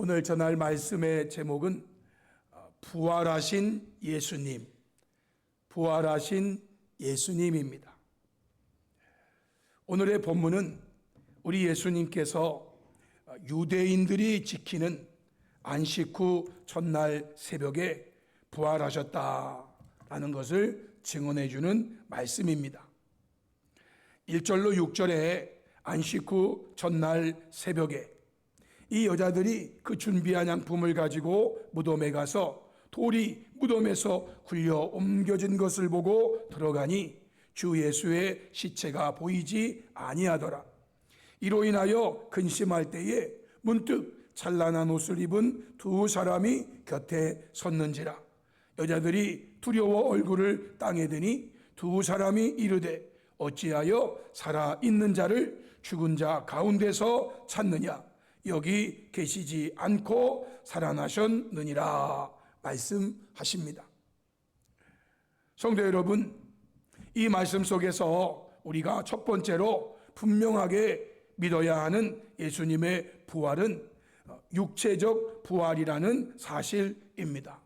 오늘 전할 말씀의 제목은 부활하신 예수님, 부활하신 예수님입니다. 오늘의 본문은 우리 예수님께서 유대인들이 지키는 안식 후 첫날 새벽에 부활하셨다라는 것을 증언해 주는 말씀입니다. 1절로 6절에 안식 후 첫날 새벽에 이 여자들이 그 준비한 양품을 가지고 무덤에 가서 돌이 무덤에서 굴려 옮겨진 것을 보고 들어가니 주 예수의 시체가 보이지 아니하더라. 이로 인하여 근심할 때에 문득 찬란한 옷을 입은 두 사람이 곁에 섰는지라. 여자들이 두려워 얼굴을 땅에 드니 두 사람이 이르되 어찌하여 살아있는 자를 죽은 자 가운데서 찾느냐. 여기 계시지 않고 살아나셨느니라 말씀하십니다. 성도 여러분, 이 말씀 속에서 우리가 첫 번째로 분명하게 믿어야 하는 예수님의 부활은 육체적 부활이라는 사실입니다.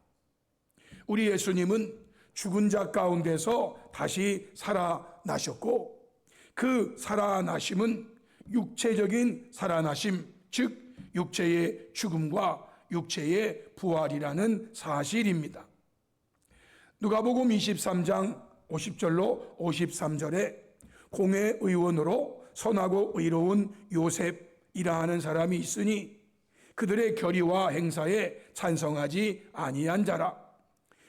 우리 예수님은 죽은 자 가운데서 다시 살아나셨고, 그 살아나심은 육체적인 살아나심, 즉 육체의 죽음과 육체의 부활이라는 사실입니다. 누가복음 23장 50절로 53절에 공회 의원으로 선하고 의로운 요셉이라 하는 사람이 있으니 그들의 결의와 행사에 찬성하지 아니한 자라.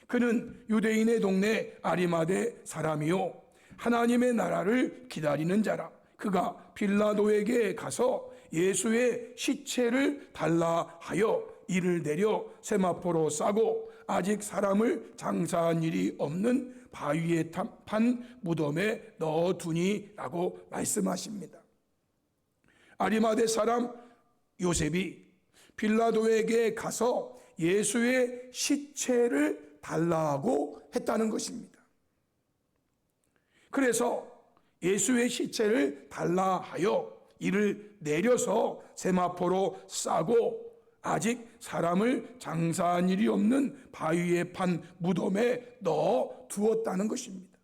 그는 유대인의 동네 아리마대 사람이요 하나님의 나라를 기다리는 자라. 그가 빌라도에게 가서 예수의 시체를 달라 하여 이를 내려 세마포로 싸고 아직 사람을 장사한 일이 없는 바위에 판 무덤에 넣어두니라고 말씀하십니다. 아리마대 사람 요셉이 빌라도에게 가서 예수의 시체를 달라고 했다는 것입니다. 그래서 예수의 시체를 달라 하여 이를 내려서 세마포로 싸고 아직 사람을 장사한 일이 없는 바위에 판 무덤에 넣어 두었다는 것입니다.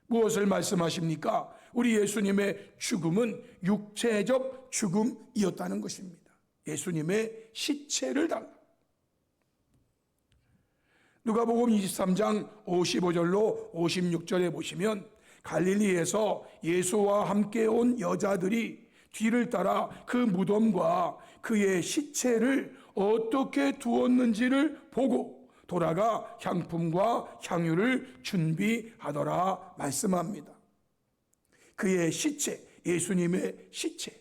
무엇을 말씀하십니까? 우리 예수님의 죽음은 육체적 죽음이었다는 것입니다. 예수님의 시체를 달라. 누가복음 23장 55절로 56절에 보시면 갈릴리에서 예수와 함께 온 여자들이 뒤를 따라 그 무덤과 그의 시체를 어떻게 두었는지를 보고 돌아가 향품과 향유를 준비하더라 말씀합니다. 그의 시체, 예수님의 시체.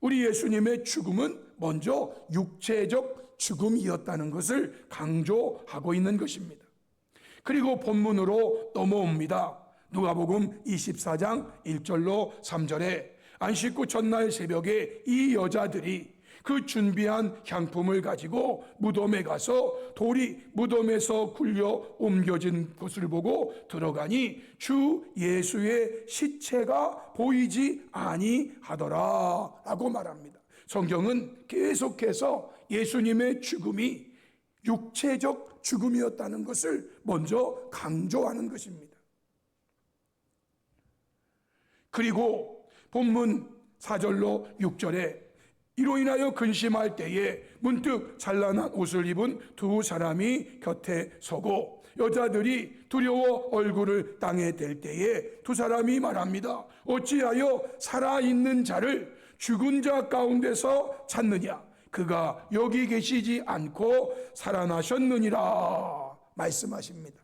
우리 예수님의 죽음은 먼저 육체적 죽음이었다는 것을 강조하고 있는 것입니다. 그리고 본문으로 넘어옵니다. 누가복음 24장 1절로 3절에 안식 후 첫날 새벽에 이 여자들이 그 준비한 향품을 가지고 무덤에 가서 돌이 무덤에서 굴려 옮겨진 것을 보고 들어가니 주 예수의 시체가 보이지 아니하더라 라고 말합니다. 성경은 계속해서 예수님의 죽음이 육체적 죽음이었다는 것을 먼저 강조하는 것입니다. 그리고 본문 4절로 6절에 이로 인하여 근심할 때에 문득 찬란한 옷을 입은 두 사람이 곁에 서고 여자들이 두려워 얼굴을 땅에 댈 때에 두 사람이 말합니다. 어찌하여 살아있는 자를 죽은 자 가운데서 찾느냐. 그가 여기 계시지 않고 살아나셨느니라 말씀하십니다.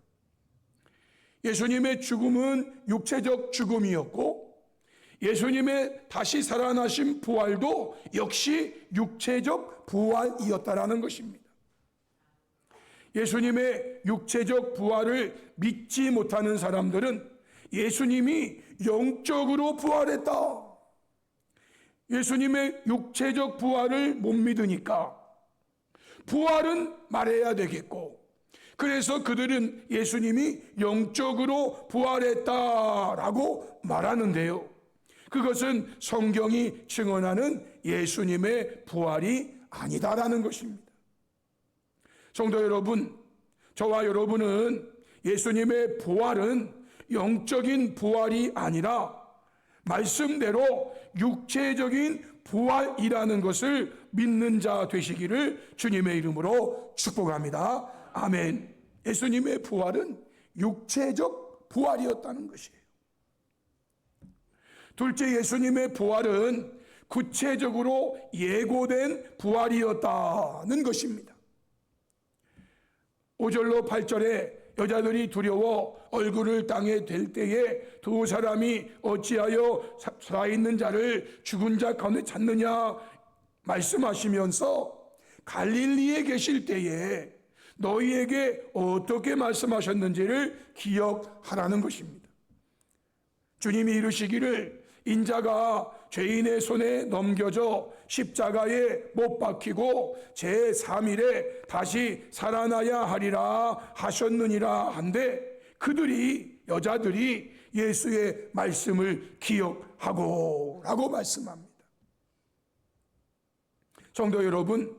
예수님의 죽음은 육체적 죽음이었고 예수님의 다시 살아나신 부활도 역시 육체적 부활이었다라는 것입니다. 예수님의 육체적 부활을 믿지 못하는 사람들은 예수님이 영적으로 부활했다. 예수님의 육체적 부활을 못 믿으니까 부활은 말해야 되겠고, 그래서 그들은 예수님이 영적으로 부활했다라고 말하는데요. 그것은 성경이 증언하는 예수님의 부활이 아니다라는 것입니다. 성도 여러분, 저와 여러분은 예수님의 부활은 영적인 부활이 아니라 말씀대로 육체적인 부활이라는 것을 믿는 자 되시기를 주님의 이름으로 축복합니다. 아멘. 예수님의 부활은 육체적 부활이었다는 것이에요. 둘째, 예수님의 부활은 구체적으로 예고된 부활이었다는 것입니다. 5절로 8절에 여자들이 두려워 얼굴을 땅에 댈 때에 두 사람이 어찌하여 살아있는 자를 죽은 자 가운데 찾느냐 말씀하시면서 갈릴리에 계실 때에 너희에게 어떻게 말씀하셨는지를 기억하라는 것입니다. 주님이 이르시기를 인자가 죄인의 손에 넘겨져 십자가에 못 박히고 제3일에 다시 살아나야 하리라 하셨느니라 한데 그들이 여자들이 예수의 말씀을 기억하고 라고 말씀합니다. 성도 여러분,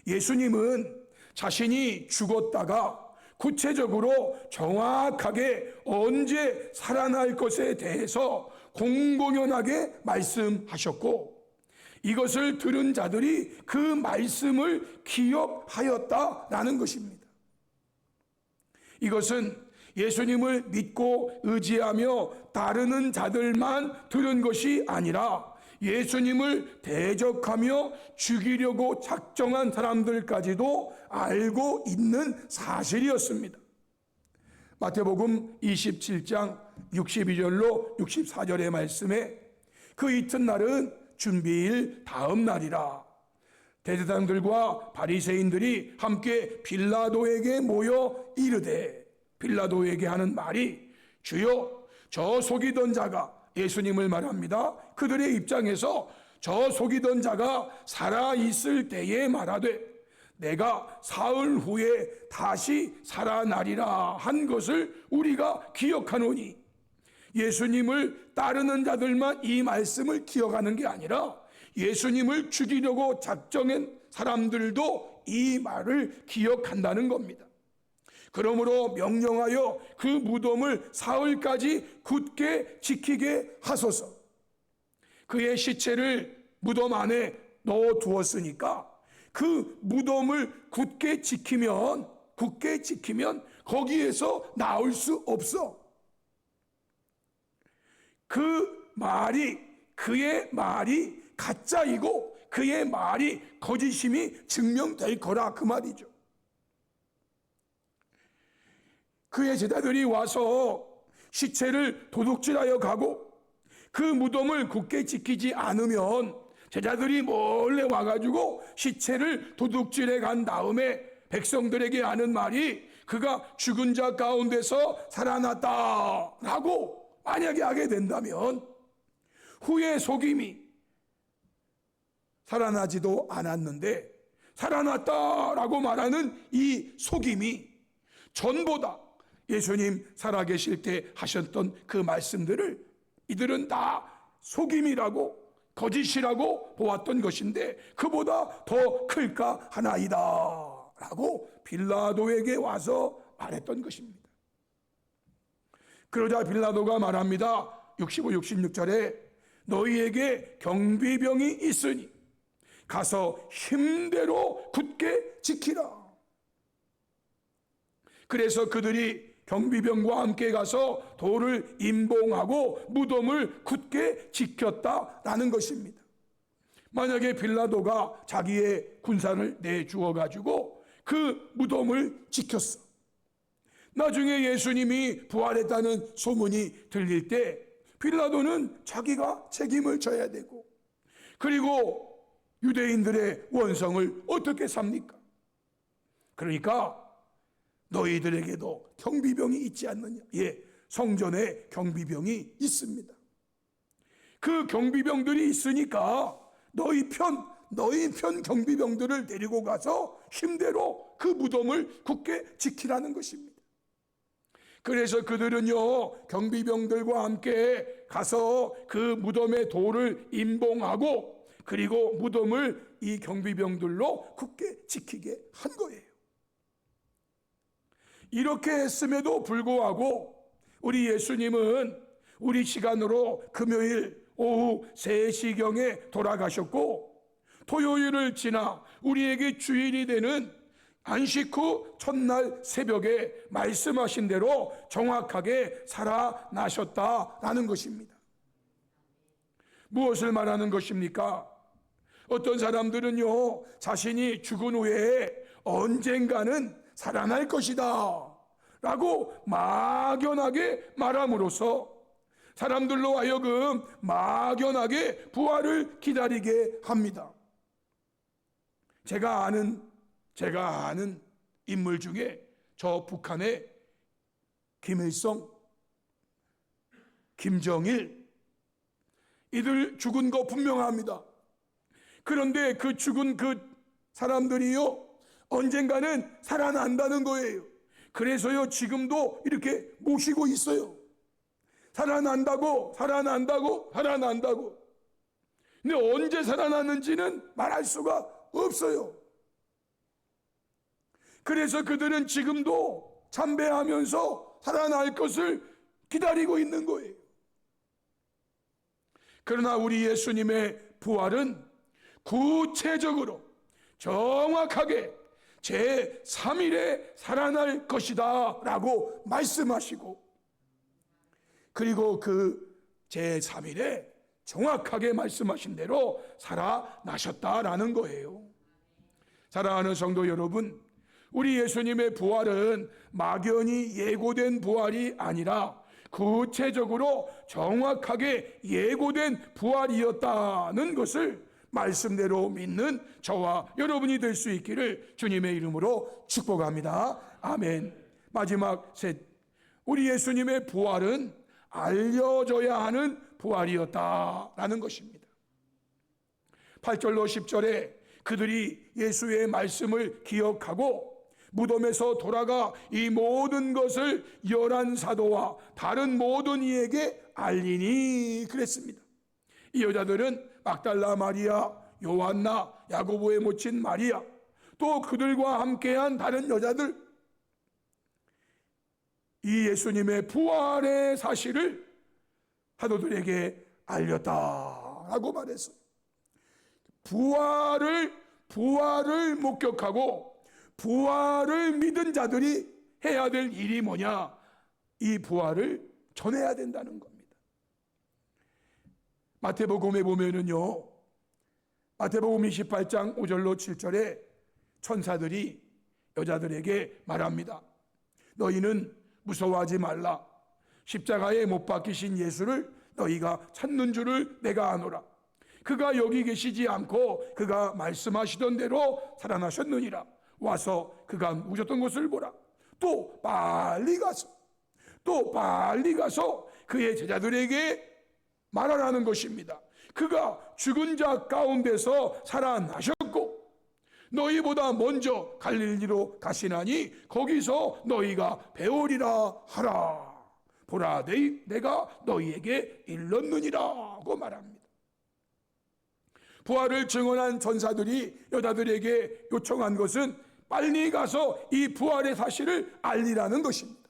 예수님은 자신이 죽었다가 구체적으로 정확하게 언제 살아날 것에 대해서 공공연하게 말씀하셨고 이것을 들은 자들이 그 말씀을 기억하였다라는 것입니다. 이것은 예수님을 믿고 의지하며 따르는 자들만 들은 것이 아니라 예수님을 대적하며 죽이려고 작정한 사람들까지도 알고 있는 사실이었습니다. 마태복음 27장 62절로 64절의 말씀에 그 이튿날은 준비일 다음 날이라 대제사장들과 바리새인들이 함께 빌라도에게 모여 이르되 빌라도에게 하는 말이 주여 저 속이던 자가 예수님을 말합니다. 그들의 입장에서 저 속이던 자가 살아있을 때에 말하되 내가 사흘 후에 다시 살아나리라 한 것을 우리가 기억하노니 예수님을 따르는 자들만 이 말씀을 기억하는 게 아니라 예수님을 죽이려고 작정한 사람들도 이 말을 기억한다는 겁니다. 그러므로 명령하여 그 무덤을 사흘까지 굳게 지키게 하소서. 그의 시체를 무덤 안에 넣어 두었으니까 그 무덤을 굳게 지키면 거기에서 나올 수 없어. 그의 말이 가짜이고 그의 말이 거짓임이 증명될 거라 그 말이죠. 그의 제자들이 와서 시체를 도둑질하여 가고 그 무덤을 굳게 지키지 않으면 제자들이 몰래 와가지고 시체를 도둑질해 간 다음에 백성들에게 하는 말이 그가 죽은 자 가운데서 살아났다라고 만약에 하게 된다면 후에 속임이 살아나지도 않았는데 살아났다라고 말하는 이 속임이 전보다 예수님 살아계실 때 하셨던 그 말씀들을 이들은 다 속임이라고 거짓이라고 보았던 것인데 그보다 더 클까 하나이다 라고 빌라도에게 와서 말했던 것입니다. 그러자 빌라도가 말합니다. 65, 66절에 너희에게 경비병이 있으니 가서 힘대로 굳게 지키라. 그래서 그들이 경비병과 함께 가서 돌을 임봉하고 무덤을 굳게 지켰다라는 것입니다. 만약에 빌라도가 자기의 군사를 내주어 가지고 그 무덤을 지켰어. 나중에 예수님이 부활했다는 소문이 들릴 때 빌라도는 자기가 책임을 져야 되고 그리고 유대인들의 원성을 어떻게 삽니까? 그러니까 너희들에게도 경비병이 있지 않느냐? 예, 성전에 경비병이 있습니다. 그 경비병들이 있으니까 너희 편 경비병들을 데리고 가서 힘대로 그 무덤을 굳게 지키라는 것입니다. 그래서 그들은요 경비병들과 함께 가서 그 무덤의 돌을 임봉하고 그리고 무덤을 이 경비병들로 굳게 지키게 한 거예요. 이렇게 했음에도 불구하고 우리 예수님은 우리 시간으로 금요일 오후 3시경에 돌아가셨고, 토요일을 지나 우리에게 주일이 되는 안식 후 첫날 새벽에 말씀하신 대로 정확하게 살아나셨다라는 것입니다. 무엇을 말하는 것입니까? 어떤 사람들은요, 자신이 죽은 후에 언젠가는 살아날 것이다 라고 막연하게 말함으로써 사람들로 하여금 막연하게 부활을 기다리게 합니다. 제가 아는 인물 중에 저 북한의 김일성, 김정일, 이들 죽은 거 분명합니다. 그런데 그 죽은 그 사람들이요, 언젠가는 살아난다는 거예요. 그래서요, 지금도 이렇게 모시고 있어요. 살아난다고. 근데 언제 살아났는지는 말할 수가 없어요. 그래서 그들은 지금도 참배하면서 살아날 것을 기다리고 있는 거예요. 그러나 우리 예수님의 부활은 구체적으로 정확하게 제3일에 살아날 것이다 라고 말씀하시고, 그리고 그 제3일에 정확하게 말씀하신 대로 살아나셨다라는 거예요. 사랑하는 성도 여러분, 우리 예수님의 부활은 막연히 예고된 부활이 아니라 구체적으로 정확하게 예고된 부활이었다는 것을 말씀대로 믿는 저와 여러분이 될 수 있기를 주님의 이름으로 축복합니다. 아멘. 마지막 셋, 우리 예수님의 부활은 알려져야 하는 부활이었다라는 것입니다. 8절로 10절에 그들이 예수의 말씀을 기억하고 무덤에서 돌아가 이 모든 것을 11사도와 다른 모든 이에게 알리니 그랬습니다. 이 여자들은 막달라 마리아, 요한나, 야고보의 모친 마리아, 또 그들과 함께한 다른 여자들, 이 예수님의 부활의 사실을 사도들에게 알렸다라고 말했어요. 부활을 목격하고 부활을 믿은 자들이 해야 될 일이 뭐냐? 이 부활을 전해야 된다는 겁니다. 마태복음에 보면은요, 마태복음 28장 5절로 7절에 천사들이 여자들에게 말합니다. 너희는 무서워하지 말라. 십자가에 못 박히신 예수를 너희가 찾는 줄을 내가 아노라. 그가 여기 계시지 않고 그가 말씀하시던 대로 살아나셨느니라. 와서 그가 누우셨던 곳을 보라. 또 빨리 가서 그의 제자들에게 말하라는 것입니다. 그가 죽은 자 가운데서 살아나셨고 너희보다 먼저 갈릴리로 가시나니 거기서 너희가 배우리라 하라. 보라, 내가 너희에게 일렀느니라고 말합니다. 부활을 증언한 전사들이 여자들에게 요청한 것은 빨리 가서 이 부활의 사실을 알리라는 것입니다.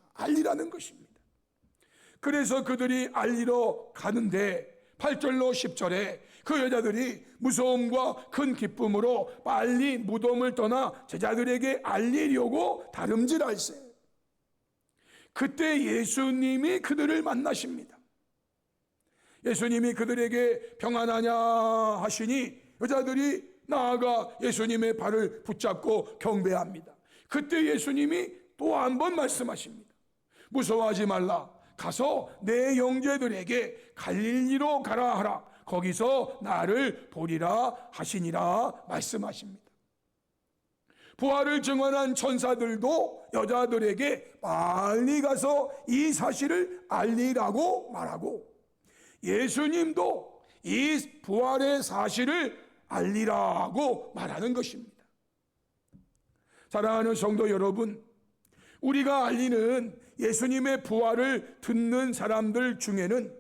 그래서 그들이 알리러 가는데 8절로 10절에 그 여자들이 무서움과 큰 기쁨으로 빨리 무덤을 떠나 제자들에게 알리려고 다름질할세. 그때 예수님이 그들을 만나십니다. 예수님이 그들에게 평안하냐 하시니 여자들이 나아가 예수님의 발을 붙잡고 경배합니다. 그때 예수님이 또 한 번 말씀하십니다. 무서워하지 말라. 가서 내 형제들에게 갈릴리로 가라 하라. 거기서 나를 보리라 하시니라 말씀하십니다. 부활을 증언한 천사들도 여자들에게 빨리 가서 이 사실을 알리라고 말하고, 예수님도 이 부활의 사실을 알리라고 말하는 것입니다. 사랑하는 성도 여러분, 우리가 알리는 예수님의 부활을 듣는 사람들 중에는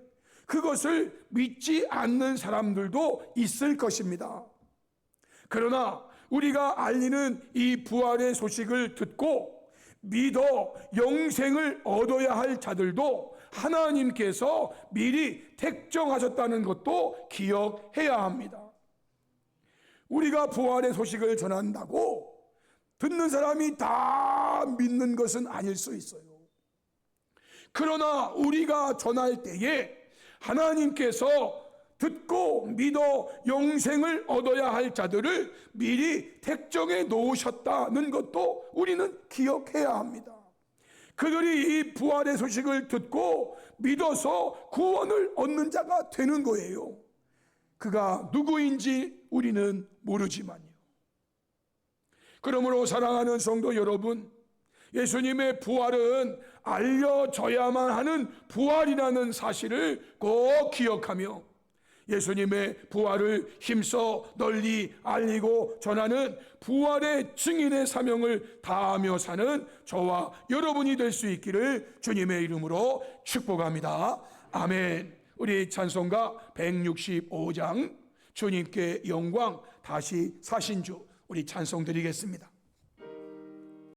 그것을 믿지 않는 사람들도 있을 것입니다. 그러나 우리가 알리는 이 부활의 소식을 듣고 믿어 영생을 얻어야 할 자들도 하나님께서 미리 택정하셨다는 것도 기억해야 합니다. 우리가 부활의 소식을 전한다고 듣는 사람이 다 믿는 것은 아닐 수 있어요. 그러나 우리가 전할 때에 하나님께서 듣고 믿어 영생을 얻어야 할 자들을 미리 택정해 놓으셨다는 것도 우리는 기억해야 합니다. 그들이 이 부활의 소식을 듣고 믿어서 구원을 얻는 자가 되는 거예요. 그가 누구인지 우리는 모르지만요. 그러므로 사랑하는 성도 여러분, 예수님의 부활은 알려져야만 하는 부활이라는 사실을 꼭 기억하며 예수님의 부활을 힘써 널리 알리고 전하는 부활의 증인의 사명을 다하며 사는 저와 여러분이 될 수 있기를 주님의 이름으로 축복합니다. 아멘. 우리 찬송가 165장 주님께 영광 다시 사신 주 우리 찬송 드리겠습니다.